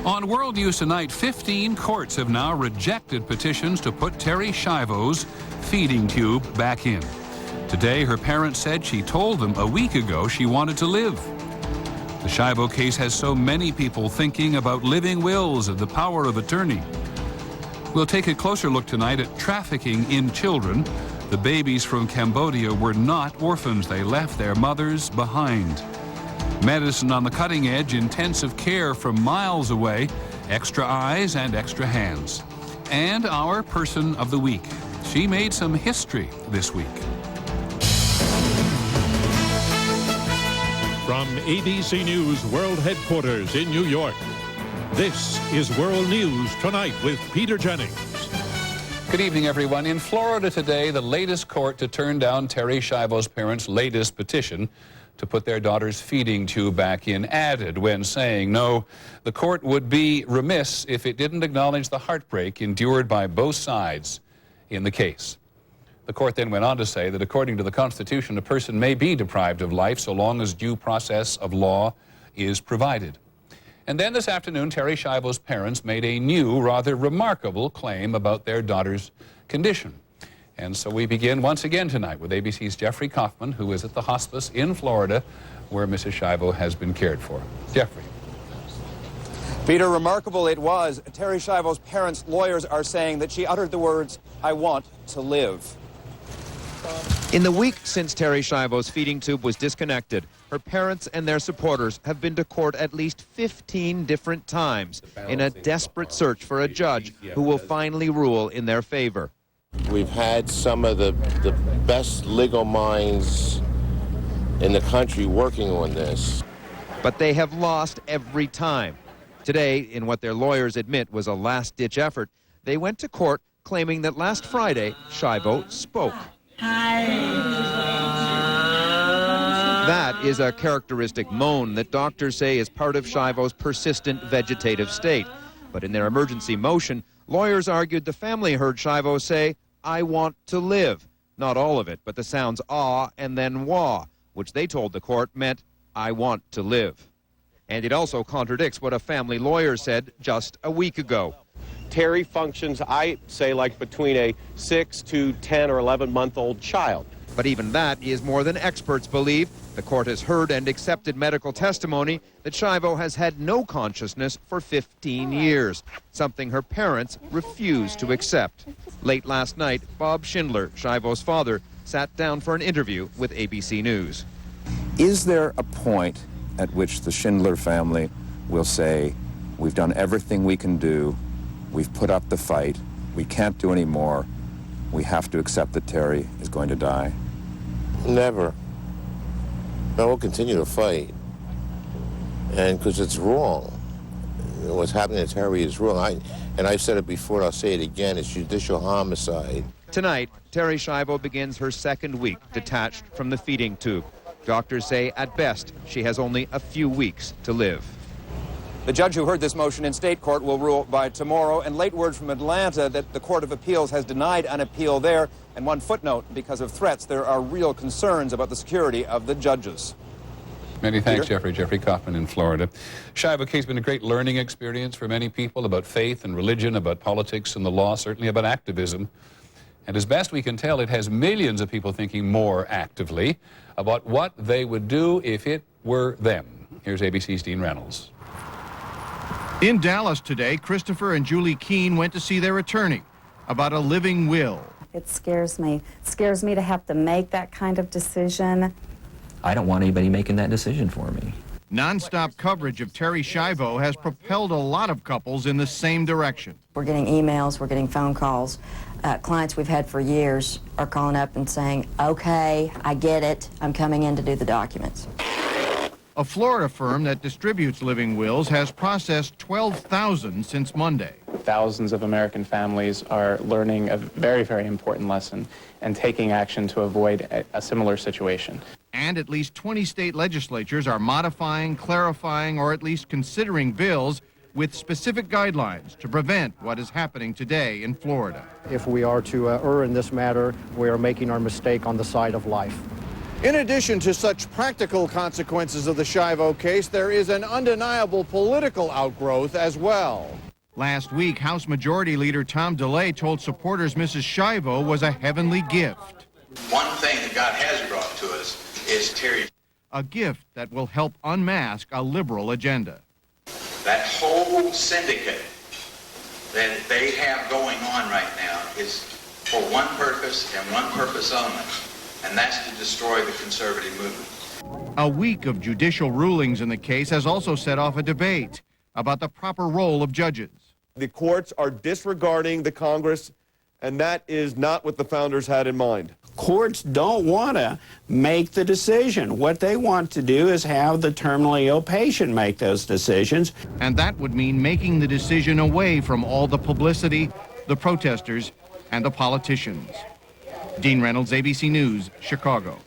On World News Tonight, 15 courts have now rejected petitions to put Terri Schiavo's feeding tube back in. Today, her parents said she told them a week ago she wanted to live. The Schiavo case has so many people thinking about living wills and the power of attorney. We'll take a closer look tonight at trafficking in children. The babies from Cambodia were not orphans. They left their mothers behind. Medicine on the cutting edge, intensive care from miles away, extra eyes and extra hands. And our person of the week. She made some history this week. From ABC News World Headquarters in New York, this is World News Tonight with Peter Jennings. Good evening, everyone. In Florida today, the latest court to turn down Terri Schiavo's parents' latest petition to put their daughter's feeding tube back in added when saying, no, the court would be remiss if it didn't acknowledge the heartbreak endured by both sides in the case. The court then went on to say that according to the Constitution, a person may be deprived of life so long as due process of law is provided. And then this afternoon, Terri Schiavo's parents made a new, rather remarkable claim about their daughter's condition. And so we begin once again tonight with ABC's Jeffrey Kaufman, who is at the hospice in Florida where Mrs. Schiavo has been cared for. Jeffrey. Peter, remarkable it was. Terri Schiavo's parents' lawyers are saying that she uttered the words, "I want to live." In the week since Terri Schiavo's feeding tube was disconnected, her parents and their supporters have been to court at least 15 different times in a desperate search for a judge who will finally rule in their favor. We've had some of the best legal minds in the country working on this. But they have lost every time. Today, in what their lawyers admit was a last-ditch effort, they went to court claiming that last Friday, Schiavo spoke. That is a characteristic moan that doctors say is part of Schiavo's persistent vegetative state. But in their emergency motion, lawyers argued the family heard Schiavo say, "I want to live." Not all of it, but the sounds ah and then wah, which they told the court meant, "I want to live." And it also contradicts what a family lawyer said just a week ago. Terri functions, I say, like between a 6 to 10 or 11-month-old child. But even that is more than experts believe. The court has heard and accepted medical testimony that Schiavo has had no consciousness for 15 years, something her parents refuse to accept. Late last night, Bob Schindler, Schiavo's father, sat down for an interview with ABC News. Is there a point at which the Schindler family will say, we've done everything we can do, we've put up the fight, we can't do any more, we have to accept that Terri is going to die? Never. No, we'll continue to fight. And because it's wrong. What's happening to Terri is wrong. And I've said it before and I'll say it again, it's judicial homicide. Tonight, Terri Schiavo begins her second week detached from the feeding tube. Doctors say at best she has only a few weeks to live. The judge who heard this motion in state court will rule by tomorrow, and late word from Atlanta that the Court of Appeals has denied an appeal there. And one footnote, because of threats, there are real concerns about the security of the judges. Many thanks, Peter? Jeffrey. Jeffrey Kaufman in Florida. Schiavo case has been a great learning experience for many people about faith and religion, about politics and the law, certainly about activism. And as best we can tell, it has millions of people thinking more actively about what they would do if it were them. Here's ABC's Dean Reynolds. In Dallas today, Christopher and Julie Keene went to see their attorney about a living will. It scares me. It scares me to have to make that kind of decision. I don't want anybody making that decision for me. Non-stop coverage of Terri Schiavo has propelled a lot of couples in the same direction. We're getting emails, we're getting phone calls. Clients we've had for years are calling up and saying, okay, I get it, I'm coming in to do the documents. A Florida firm that distributes living wills has processed 12,000 since Monday. Thousands of American families are learning a very, very important lesson and taking action to avoid a similar situation. And at least 20 state legislatures are modifying, clarifying, or at least considering bills with specific guidelines to prevent what is happening today in Florida. If we are to err in this matter, we are making our mistake on the side of life. In addition to such practical consequences of the Schiavo case, there is an undeniable political outgrowth as well. Last week, House Majority Leader Tom DeLay told supporters Mrs. Schiavo was a heavenly gift. One thing that God has brought to us is Terry. A gift that will help unmask a liberal agenda. That whole syndicate that they have going on right now is for one purpose and one purpose only, and that's to destroy the conservative movement. A week of judicial rulings in the case has also set off a debate about the proper role of judges. The courts are disregarding the Congress, and that is not what the founders had in mind. Courts don't want to make the decision. What they want to do is have the terminally ill patient make those decisions. And that would mean making the decision away from all the publicity, the protesters, and the politicians. Dean Reynolds, ABC News, Chicago.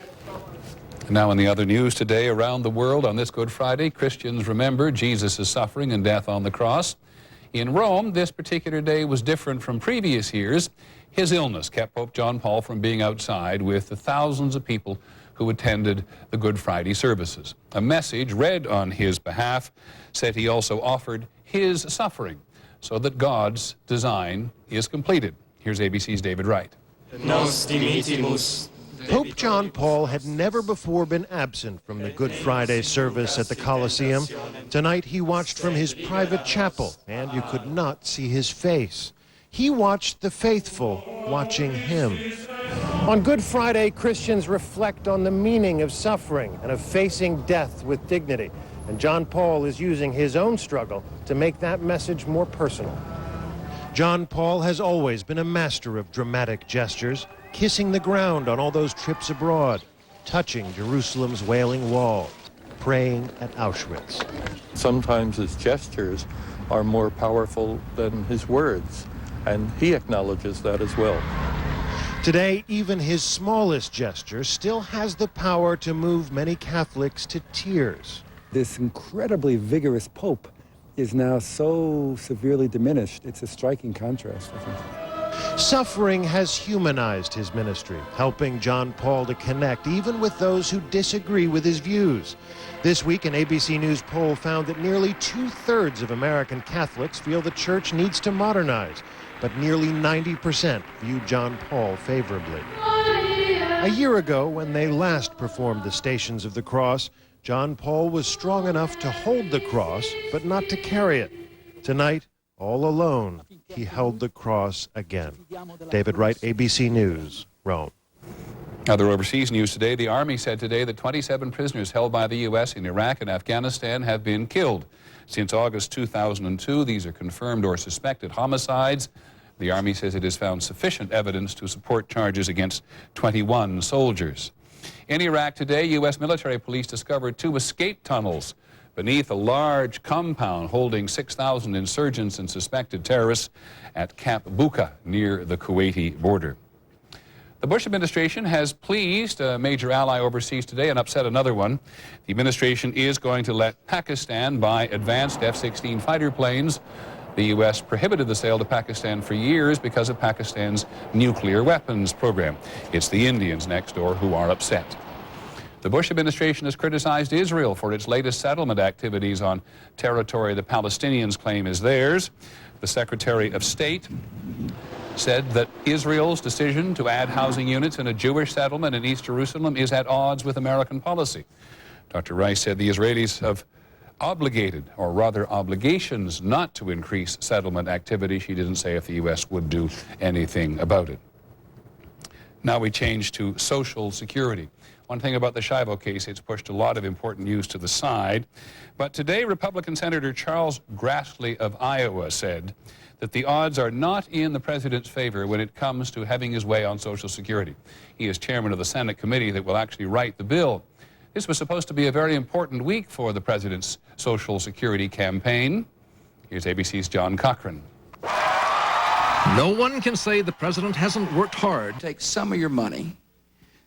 Now in the other news today around the world on this Good Friday, Christians remember Jesus' suffering and death on the cross. In Rome, this particular day was different from previous years. His illness kept Pope John Paul from being outside with the thousands of people who attended the Good Friday services. A message read on his behalf said he also offered his suffering so that God's design is completed. Here's ABC's David Wright. Pope John Paul had never before been absent from the Good Friday service at the Colosseum. Tonight he watched from his private chapel, and you could not see his face. He watched the faithful watching him. On Good Friday, Christians reflect on the meaning of suffering and of facing death with dignity. And John Paul is using his own struggle to make that message more personal. John Paul has always been a master of dramatic gestures, kissing the ground on all those trips abroad, touching Jerusalem's Wailing Wall, praying at Auschwitz. Sometimes his gestures are more powerful than his words, and he acknowledges that as well. Today, even his smallest gesture still has the power to move many Catholics to tears. This incredibly vigorous Pope is now so severely diminished. It's a striking contrast, I think. Suffering has humanized his ministry, helping John Paul to connect even with those who disagree with his views. This week, an ABC News poll found that nearly 2/3 of American Catholics feel the church needs to modernize, but nearly 90% view John Paul favorably. A year ago, when they last performed the Stations of the Cross, John Paul was strong enough to hold the cross, but not to carry it. Tonight, all alone, he held the cross again. David Wright, ABC News, Rome. Other overseas news today, the Army said today that 27 prisoners held by the U.S. in Iraq and Afghanistan have been killed. Since August 2002, these are confirmed or suspected homicides. The Army says it has found sufficient evidence to support charges against 21 soldiers. In Iraq today, U.S. military police discovered 2 escape tunnels beneath a large compound holding 6,000 insurgents and suspected terrorists at Camp Buka near the Kuwaiti border. The Bush administration has pleased a major ally overseas today and upset another one. The administration is going to let Pakistan buy advanced F-16 fighter planes. The U.S. prohibited the sale to Pakistan for years because of Pakistan's nuclear weapons program. It's the Indians next door who are upset. The Bush administration has criticized Israel for its latest settlement activities on territory the Palestinians claim is theirs. The Secretary of State said that Israel's decision to add housing units in a Jewish settlement in East Jerusalem is at odds with American policy. Dr. Rice said the Israelis have obligated, or rather obligations, not to increase settlement activity. She didn't say if the U.S. would do anything about it. Now we change to Social Security. One thing about the Schiavo case, it's pushed a lot of important news to the side. But today, Republican Senator Charles Grassley of Iowa said that the odds are not in the president's favor when it comes to having his way on Social Security. He is chairman of the Senate committee that will actually write the bill. This was supposed to be a very important week for the president's Social Security campaign. Here's ABC's John Cochran. No one can say the president hasn't worked hard. Take some of your money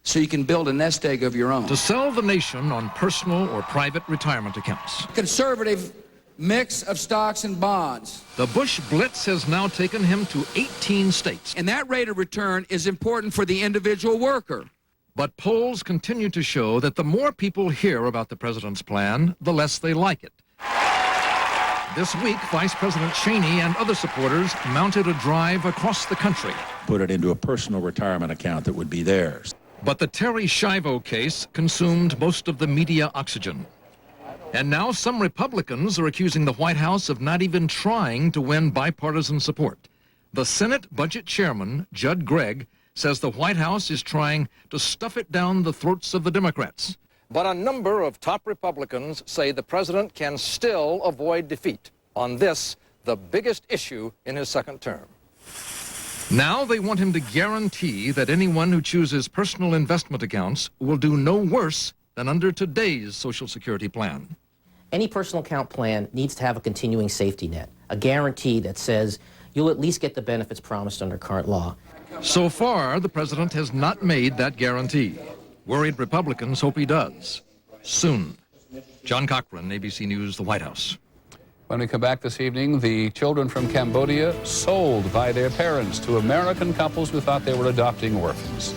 so you can build a nest egg of your own. To sell the nation on personal or private retirement accounts. Conservative mix of stocks and bonds. The Bush Blitz has now taken him to 18 states. And that rate of return is important for the individual worker. But polls continue to show that the more people hear about the president's plan, the less they like it. This week, Vice President Cheney and other supporters mounted a drive across the country. Put it into a personal retirement account that would be theirs. But the Terry Schiavo case consumed most of the media oxygen. And now some Republicans are accusing the White House of not even trying to win bipartisan support. The Senate Budget Chairman, Judd Gregg, says the White House is trying to stuff it down the throats of the Democrats. But a number of top Republicans say the president can still avoid defeat on this, the biggest issue in his second term. Now they want him to guarantee that anyone who chooses personal investment accounts will do no worse than under today's Social Security plan. Any personal account plan needs to have a continuing safety net, a guarantee that says you'll at least get the benefits promised under current law. So far, the president has not made that guarantee. Worried Republicans hope he does. Soon. John Cochran, ABC News, the White House. When we come back this evening, the children from Cambodia sold by their parents to American couples who thought they were adopting orphans.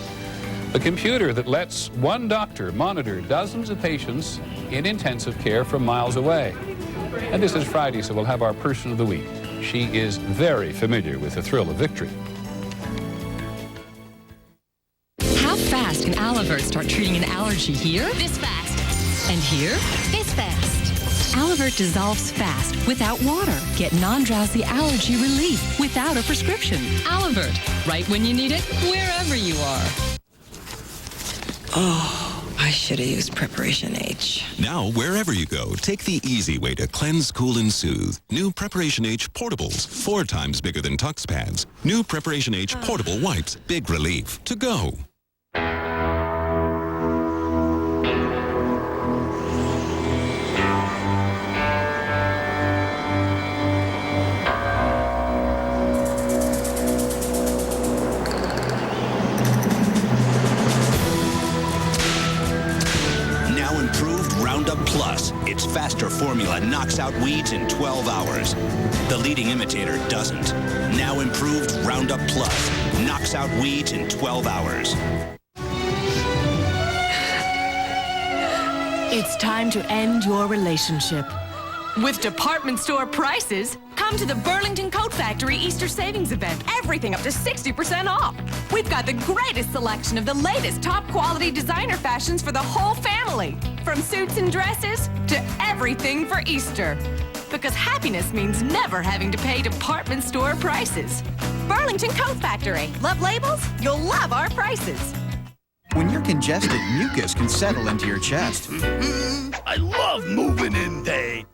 The computer that lets one doctor monitor dozens of patients in intensive care from miles away. And this is Friday, so we'll have our person of the week. She is very familiar with the thrill of victory. How fast can Alivert start treating an allergy here? This fast. And here? This fast. Alivert dissolves fast without water. Get non-drowsy allergy relief without a prescription. Alivert, right when you need it, wherever you are. Oh, I should have used Preparation H. Now, wherever you go, take the easy way to cleanse, cool, and soothe. New Preparation H Portables, 4 times bigger than Tux pads. New Preparation H Portable Wipes, big relief. To go. Its faster formula knocks out weeds in 12 hours. The leading imitator doesn't. Now improved Roundup Plus knocks out weeds in 12 hours. It's time to end your relationship. With department store prices, come to the Burlington Coat Factory Easter Savings Event. Everything up to 60% off. We've got the greatest selection of the latest top quality designer fashions for the whole family. From suits and dresses to everything for Easter. Because happiness means never having to pay department store prices. Burlington Coat Factory. Love labels? You'll love our prices. When you're congested, mucus can settle into your chest. I love moving in day.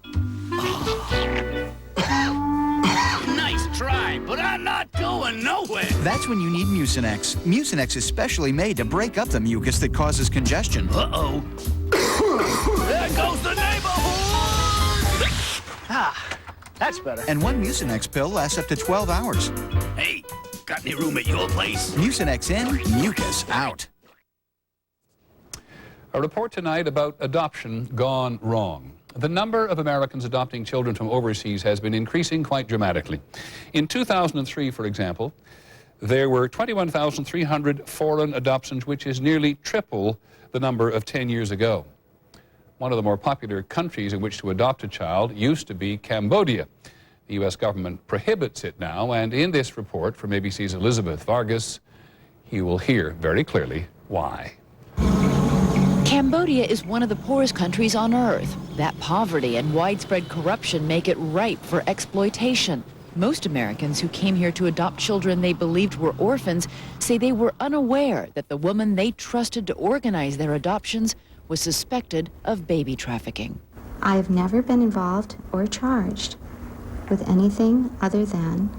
Nice try, but I'm not going nowhere. That's when you need Mucinex. Mucinex is specially made to break up the mucus that causes congestion. Uh-oh. There goes the neighborhood! Ah, that's better. And one Mucinex pill lasts up to 12 hours. Hey, got any room at your place? Mucinex in, mucus out. A report tonight about adoption gone wrong. The number of Americans adopting children from overseas has been increasing quite dramatically. In 2003, for example, there were 21,300 foreign adoptions, which is nearly triple the number of 10 years ago. One of the more popular countries in which to adopt a child used to be Cambodia. The U.S. government prohibits it now, and in this report from ABC's Elizabeth Vargas, you will hear very clearly why. Cambodia is one of the poorest countries on earth. That poverty and widespread corruption make it ripe for exploitation. Most Americans who came here to adopt children they believed were orphans say they were unaware that the woman they trusted to organize their adoptions was suspected of baby trafficking. I have never been involved or charged with anything other than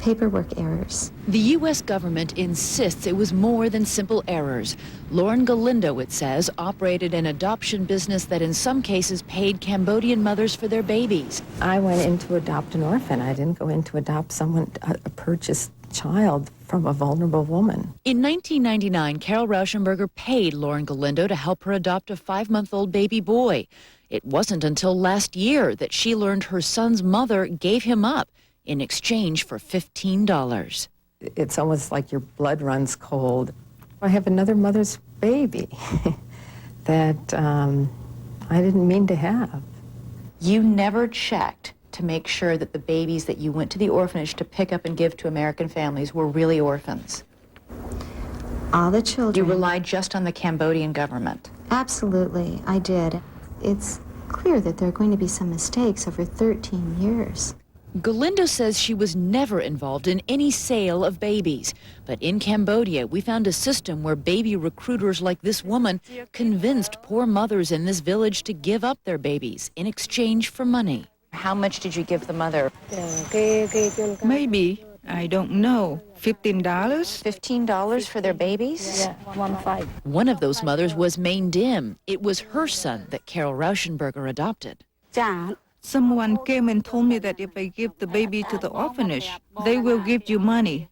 paperwork errors. The U.S. government insists it was more than simple errors. Lauren Galindo, it says, operated an adoption business that in some cases paid Cambodian mothers for their babies. I went in to adopt an orphan. I didn't go in to adopt someone, a purchased child from a vulnerable woman. In 1999, Carol Rauschenberger paid Lauren Galindo to help her adopt a 5-month-old baby boy. It wasn't until last year that she learned her son's mother gave him up in exchange for $15. It's almost like your blood runs cold I have another mother's baby that I didn't mean to have. You never checked to make sure that the babies that you went to the orphanage to pick up and give to American families were really orphans. All the children. You relied just on the Cambodian government. Absolutely, I did. It's clear that there are going to be some mistakes over 13 years. Galindo says she was never involved in any sale of babies. But in Cambodia, we found a system where baby recruiters like this woman convinced poor mothers in this village to give up their babies in exchange for money. How much did you give the mother? Maybe, I don't know, $15? $15 for their babies? Yeah, 1.5. One of those mothers was Main Dim. It was her son that Carol Rauschenberger adopted. Someone came and told me that if I give the baby to the orphanage, they will give you money.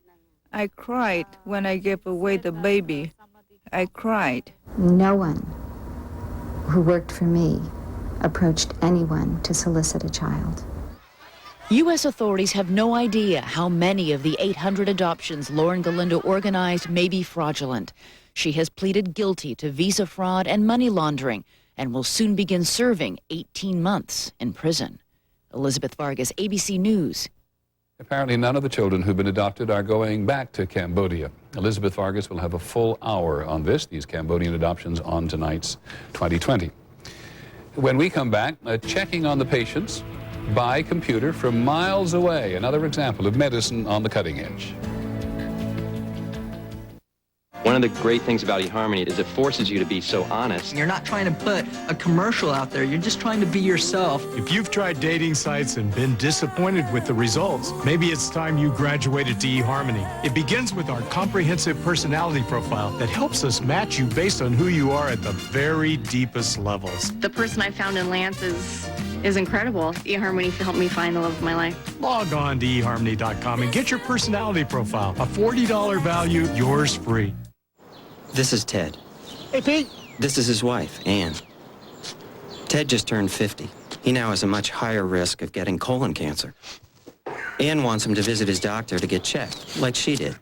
I cried when I gave away the baby. I cried. No one who worked for me approached anyone to solicit a child. U.S. authorities have no idea how many of the 800 adoptions Lauren Galindo organized may be fraudulent. She has pleaded guilty to visa fraud and money laundering and will soon begin serving 18 months in prison. Elizabeth Vargas, ABC News. Apparently none of the children who've been adopted are going back to Cambodia. Elizabeth Vargas will have a full hour on this, these Cambodian adoptions, on tonight's 2020. When we come back, checking on the patients by computer from miles away. Another example of medicine on the cutting edge. One of the great things about eHarmony is it forces you to be so honest. You're not trying to put a commercial out there. You're just trying to be yourself. If you've tried dating sites and been disappointed with the results, maybe it's time you graduated to eHarmony. It begins with our comprehensive personality profile that helps us match you based on who you are at the very deepest levels. The person I found in Lance is incredible. eHarmony helped me find the love of my life. Log on to eHarmony.com and get your personality profile. A $40 value, yours free. This is Ted. Hey, Pete. This is his wife, Ann. Ted just turned 50. He now has a much higher risk of getting colon cancer. Ann wants him to visit his doctor to get checked, like she did.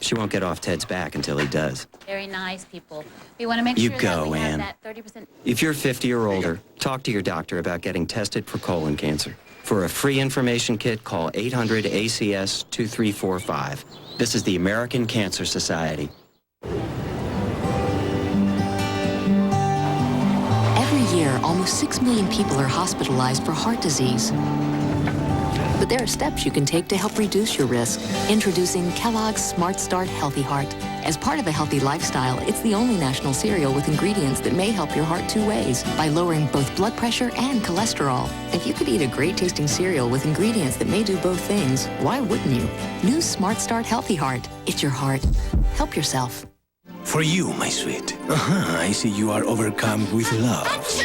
She won't get off Ted's back until he does. Very nice people. We want to make You sure go, that we Ann. have that 30%. If you're 50 or older, talk to your doctor about getting tested for colon cancer. For a free information kit, call 800-ACS-2345. This is the American Cancer Society. Every year, almost 6 million people are hospitalized for heart disease. But there are steps you can take to help reduce your risk. Introducing Kellogg's Smart Start Healthy Heart. As part of a healthy lifestyle, it's the only national cereal with ingredients that may help your heart 2 ways, by lowering both blood pressure and cholesterol. If you could eat a great-tasting cereal with ingredients that may do both things, why wouldn't you? New Smart Start Healthy Heart. It's your heart. Help yourself. For you, my sweet. I see you are overcome with love.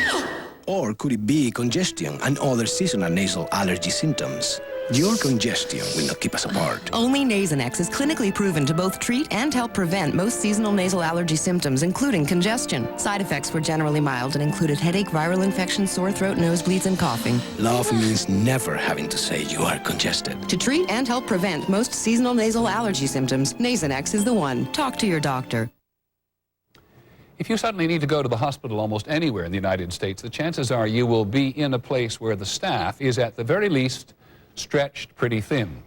Or could it be congestion and other seasonal nasal allergy symptoms? Your congestion will not keep us apart. Only Nasonex is clinically proven to both treat and help prevent most seasonal nasal allergy symptoms, including congestion. Side effects were generally mild and included headache, viral infection, sore throat, nosebleeds, and coughing. Love means never having to say you are congested. To treat and help prevent most seasonal nasal allergy symptoms, Nasonex is the one. Talk to your doctor. If you suddenly need to go to the hospital almost anywhere in the United States, the chances are you will be in a place where the staff is at the very least stretched pretty thin.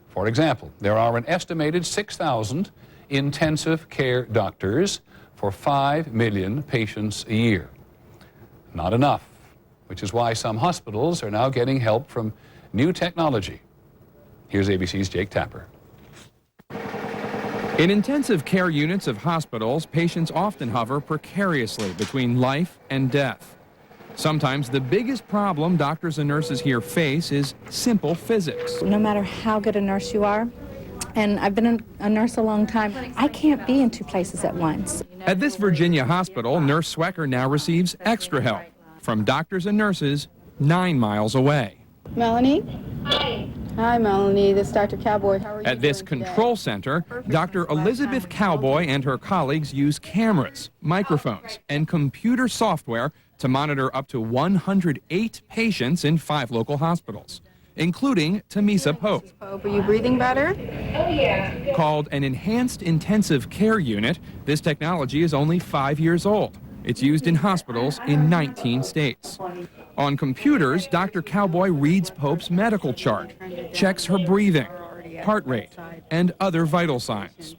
For example, there are an estimated 6,000 intensive care doctors for 5 million patients a year. Not enough, which is why some hospitals are now getting help from new technology. Here's ABC's Jake Tapper. In intensive care units of hospitals, patients often hover precariously between life and death. Sometimes the biggest problem doctors and nurses here face is simple physics. No matter how good a nurse you are, and I've been a nurse a long time, I can't be in 2 places at once. At this Virginia hospital, Nurse Swecker now receives extra help from doctors and nurses 9 miles away. Melanie? Hi, Melanie. This is Dr. Cowboy. How are you At this control center, Dr. Elizabeth Cowboy and her colleagues use cameras, microphones, and computer software to monitor up to 108 patients in 5 local hospitals. including Tamisa Pope. Pope, are you breathing better? Called an Enhanced Intensive Care Unit, this technology is only 5 years old. It's used in hospitals in 19 states. On computers, Dr. Cowboy reads Pope's medical chart, checks her breathing, heart rate, and other vital signs.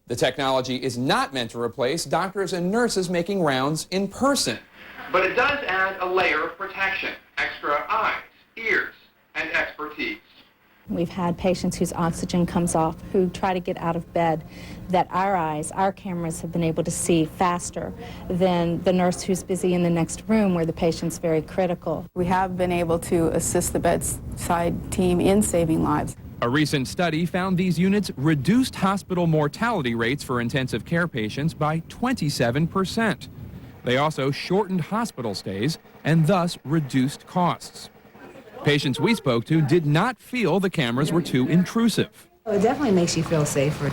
The technology is not meant to replace doctors and nurses making rounds in person. But it does add a layer of protection, extra eyes, ears, and expertise. We've had patients whose oxygen comes off who try to get out of bed that our eyes, our cameras have been able to see faster than the nurse who's busy in the next room where the patient's very critical. We have been able to assist the bedside team in saving lives. A recent study found these units reduced hospital mortality rates for intensive care patients by 27%. They also shortened hospital stays and thus reduced costs. Patients we spoke to did not feel the cameras were too intrusive. It definitely makes you feel safer.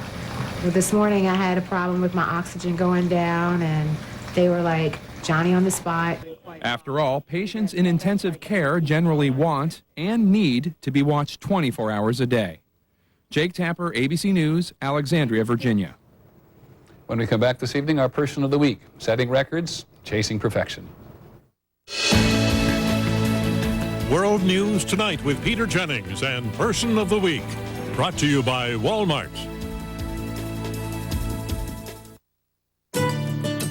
This morning I had a problem with my oxygen going down, and they were like, Johnny on the spot. After all, patients in intensive care generally want and need to be watched 24 hours a day. Jake Tapper, ABC News, Alexandria, Virginia. When we come back this evening, our Person of the Week, setting records, chasing perfection. World News Tonight with Peter Jennings and Person of the Week. Brought to you by Walmart.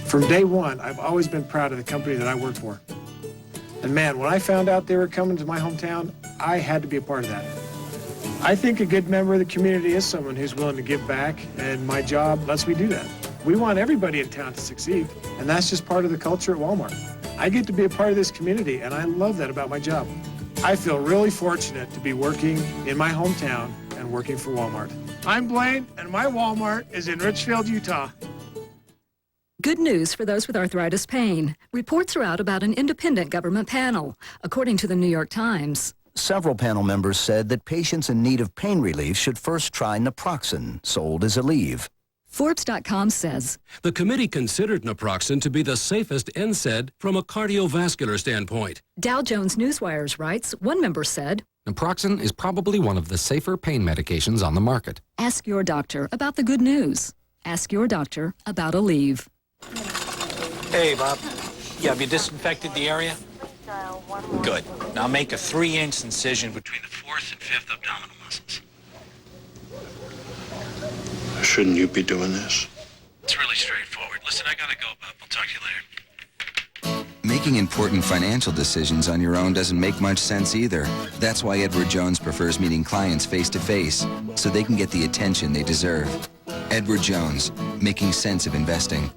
From day one, I've always been proud of the company that I work for. And man, when I found out they were coming to my hometown, I had to be a part of that. I think a good member of the community is someone who's willing to give back, and my job lets me do that. We want everybody in town to succeed, and that's just part of the culture at Walmart. I get to be a part of this community, and I love that about my job. I feel really fortunate to be working in my hometown and working for Walmart. I'm Blaine, and my Walmart is in Richfield, Utah. Good news for those with arthritis pain. Reports are out about an independent government panel, according to the New York Times. Several panel members said that patients in need of pain relief should first try naproxen, sold as Aleve. Forbes.com says, the committee considered naproxen to be the safest NSAID from a cardiovascular standpoint. Dow Jones Newswires writes, one member said, naproxen is probably one of the safer pain medications on the market. Ask your doctor about the good news. Ask your doctor about Aleve. Hey, Bob. Yeah, have you disinfected the area? Good. Now make a 3-inch incision between the 4th and 5th abdominal muscles. Shouldn't you be doing this? It's really straightforward. Listen, I gotta go, Bob. I'll talk to you later. Making important financial decisions on your own doesn't make much sense either. That's why Edward Jones prefers meeting clients face-to-face, so they can get the attention they deserve. Edward Jones, making sense of investing.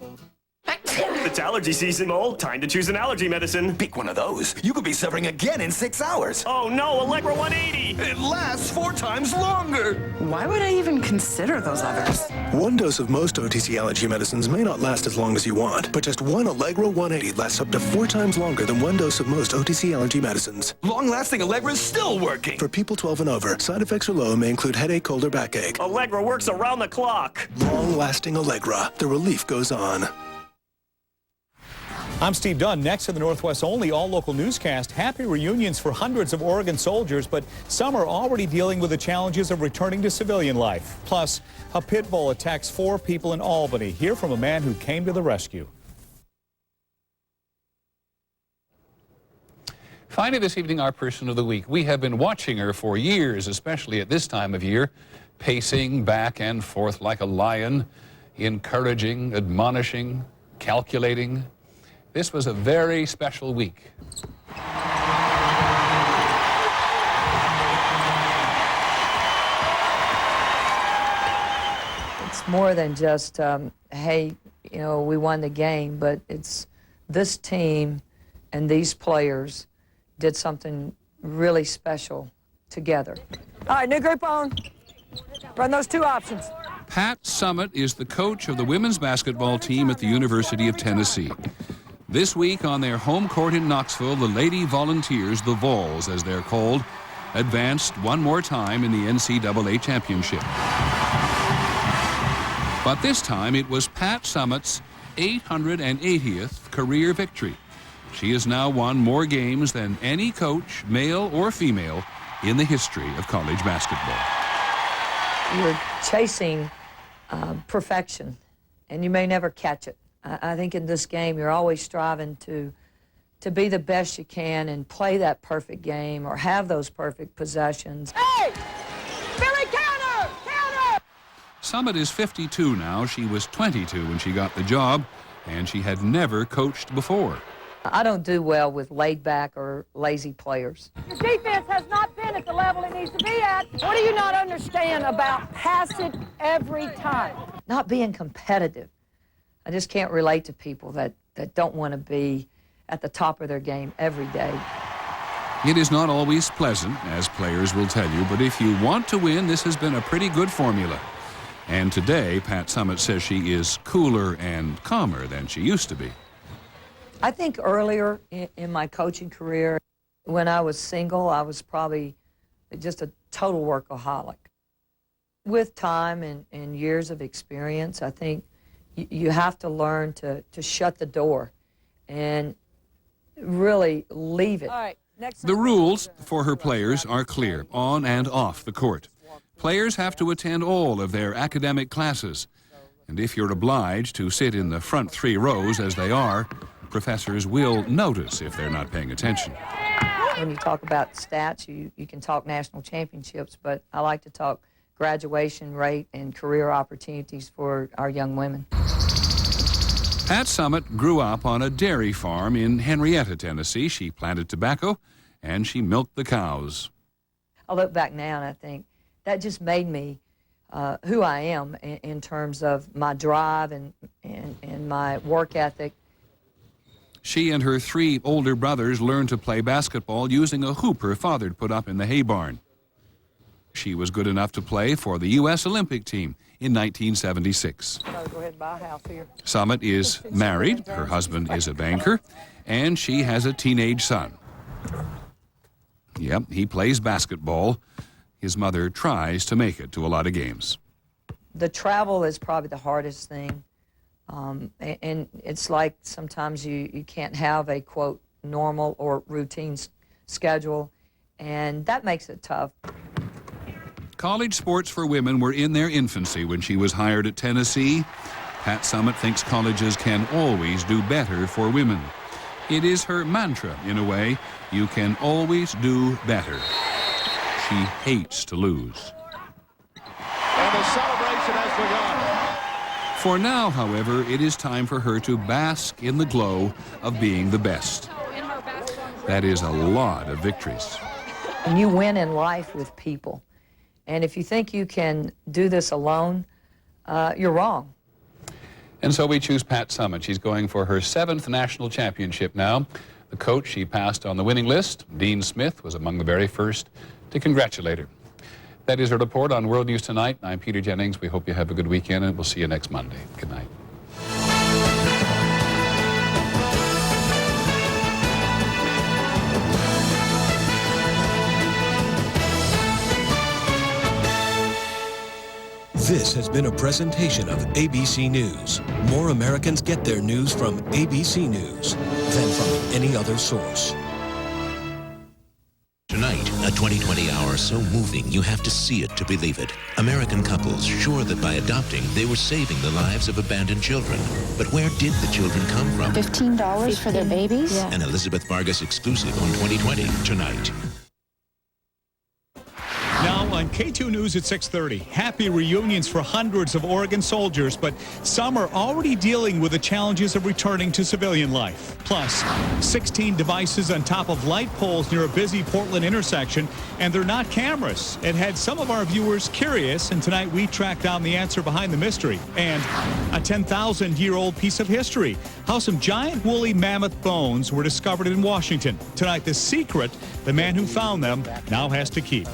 It's allergy season, Mo. Time to choose an allergy medicine. Pick one of those. You could be suffering again in 6 hours. Oh no, Allegra 180! It lasts 4 times longer. Why would I even consider those others? One dose of most OTC allergy medicines may not last as long as you want, but just one Allegra 180 lasts up to 4 times longer than one dose of most OTC allergy medicines. Long-lasting Allegra is still working. For people 12 and over, side effects are low and may include headache, cold, or backache. Allegra works around the clock. Long-lasting Allegra. The relief goes on. I'm Steve Dunn. Next in the Northwest only all-local newscast. Happy reunions for hundreds of Oregon soldiers, but some are already dealing with the challenges of returning to civilian life. Plus, a pit bull attacks 4 people in Albany. Hear from a man who came to the rescue. Finally this evening, our Person of the Week. We have been watching her for years, especially at this time of year, pacing back and forth like a lion, encouraging, admonishing, calculating. This was a very special week. It's more than just, hey, you know, we won the game, but it's this team and these players did something really special together. All right, new group on. Run those 2 options. Pat Summitt is the coach of the women's basketball team at the University of Tennessee. This week on their home court in Knoxville, the Lady Volunteers, the Vols as they're called, advanced one more time in the NCAA championship. But this time it was Pat Summitt's 880th career victory. She has now won more games than any coach, male or female, in the history of college basketball. You're chasing perfection, and you may never catch it. I think in this game, you're always striving to be the best you can and play that perfect game or have those perfect possessions. Hey! Billy, counter! Counter! Summitt is 52 now. She was 22 when she got the job, and she had never coached before. I don't do well with laid-back or lazy players. Your defense has not been at the level it needs to be at. What do you not understand about pass it every time? Not being competitive. I just can't relate to people that don't want to be at the top of their game every day. It is not always pleasant, as players will tell you, but if you want to win, this has been a pretty good formula. And today, Pat Summitt says she is cooler and calmer than she used to be. I think earlier in my coaching career, when I was single, I was probably just a total workaholic. With time and years of experience, I think you have to learn to shut the door and really leave it. All right, The rules for her players are clear, on and off the court. Players have to attend all of their academic classes. And if you're obliged to sit in the front 3 rows, as they are, professors will notice if they're not paying attention. When you talk about stats, you can talk national championships, but I like to talk graduation rate and career opportunities for our young women. Pat Summitt grew up on a dairy farm in Henrietta, Tennessee. She planted tobacco, and she milked the cows. I look back now and I think that just made me who I am in terms of my drive and my work ethic. She and her 3 older brothers learned to play basketball using a hoop her father put up in the hay barn. She was good enough to play for the U.S. Olympic team in 1976. Go ahead and buy a house here. Summitt is married, her husband is a banker, and she has a teenage son. Yep, he plays basketball. His mother tries to make it to a lot of games. The travel is probably the hardest thing. And it's like sometimes you can't have a, quote, normal or routine schedule, and that makes it tough. College sports for women were in their infancy when she was hired at Tennessee. Pat Summitt thinks colleges can always do better for women. It is her mantra, in a way. You can always do better. She hates to lose. And the celebration has begun. For now, however, it is time for her to bask in the glow of being the best. That is a lot of victories. And you win in life with people. And if you think you can do this alone, you're wrong. And so we choose Pat Summitt. She's going for her 7th national championship now. The coach she passed on the winning list, Dean Smith, was among the very first to congratulate her. That is our report on World News Tonight. I'm Peter Jennings. We hope you have a good weekend, and we'll see you next Monday. Good night. This has been a presentation of ABC News. More Americans get their news from ABC News than from any other source. Tonight, a 2020 hour so moving you have to see it to believe it. American couples sure that by adopting they were saving the lives of abandoned children. But where did the children come from? $15 for their babies? Yeah. An Elizabeth Vargas exclusive on 2020 tonight. Now on K2 News at 6:30, happy reunions for hundreds of Oregon soldiers, but some are already dealing with the challenges of returning to civilian life. Plus, 16 devices on top of light poles near a busy Portland intersection, and they're not cameras. It had some of our viewers curious, and tonight we tracked down the answer behind the mystery. And a 10,000-year-old piece of history, how some giant woolly mammoth bones were discovered in Washington. Tonight, the secret the man who found them now has to keep.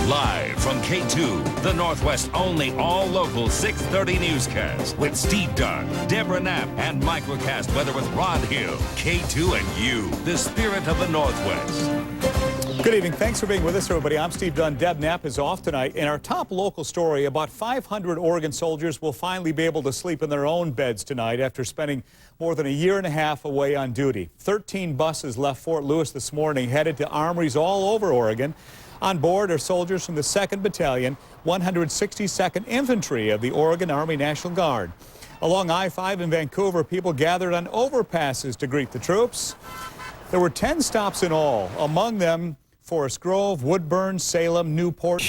Live from K2, the Northwest only all-local 6:30 newscast with Steve Dunn, Deborah Knapp, and Microcast weather with Rod Hill. K2 and you, the spirit of the Northwest. Good evening. Thanks for being with us, everybody. I'm Steve Dunn. Deb Knapp is off tonight. In our top local story, about 500 Oregon soldiers will finally be able to sleep in their own beds tonight after spending more than a year and a half away on duty. 13 buses left Fort Lewis this morning, headed to armories all over Oregon. On board are soldiers from the 2nd Battalion, 162nd Infantry of the Oregon Army National Guard. Along I-5 in Vancouver, people gathered on overpasses to greet the troops. There were 10 stops in all, among them Forest Grove, Woodburn, Salem, Newport.